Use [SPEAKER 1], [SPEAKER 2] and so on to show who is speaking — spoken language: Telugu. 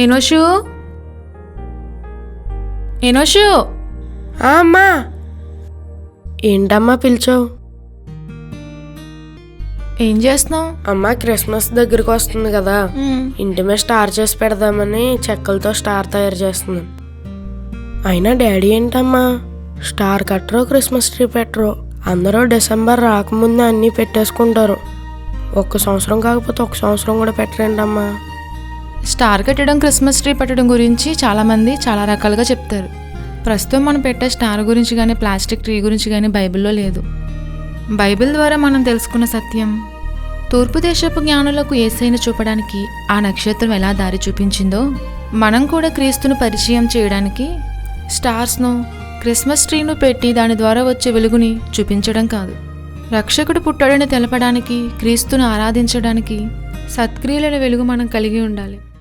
[SPEAKER 1] ఎనోషు ఎనోషు
[SPEAKER 2] అమ్మా, ఏంటమ్మా పిలిచావు?
[SPEAKER 1] ఏం చేస్తున్నావు?
[SPEAKER 2] అమ్మా, క్రిస్మస్ దగ్గరికి వస్తుంది కదా, ఇంటి మీద స్టార్ చేసి పెడదామని చెక్కలతో స్టార్ తయారు చేస్తున్నాను. అయినా డాడీ ఏంటమ్మా స్టార్ కట్టరు, క్రిస్మస్ ట్రీ పెట్టరు. అందరూ డిసెంబర్ రాకముందే అన్నీ పెట్టేసుకుంటారు. ఒక్క సంవత్సరం కాకపోతే ఒక సంవత్సరం కూడా పెట్టరేంటమ్మా?
[SPEAKER 1] స్టార్ కట్టడం, క్రిస్మస్ ట్రీ పెట్టడం గురించి చాలామంది చాలా రకాలుగా చెప్తారు. ప్రస్తుతం మనం పెట్టే స్టార్ గురించి కానీ ప్లాస్టిక్ ట్రీ గురించి కానీ బైబిల్లో లేదు. బైబిల్ ద్వారా మనం తెలుసుకున్న సత్యం, తూర్పు దేశపు జ్ఞానులకు యేసయ్యను చూపడానికి ఆ నక్షత్రం ఎలా దారి చూపించిందో, మనం కూడా క్రీస్తును పరిచయం చేయడానికి స్టార్స్ను, క్రిస్మస్ ట్రీను పెట్టి దాని ద్వారా వచ్చే వెలుగుని చూపించడం కాదు. రక్షకుడు పుట్టాడని తెలపడానికి, క్రీస్తును ఆరాధించడానికి సత్క్రియల వెలుగు మనం కలిగి ఉండాలి.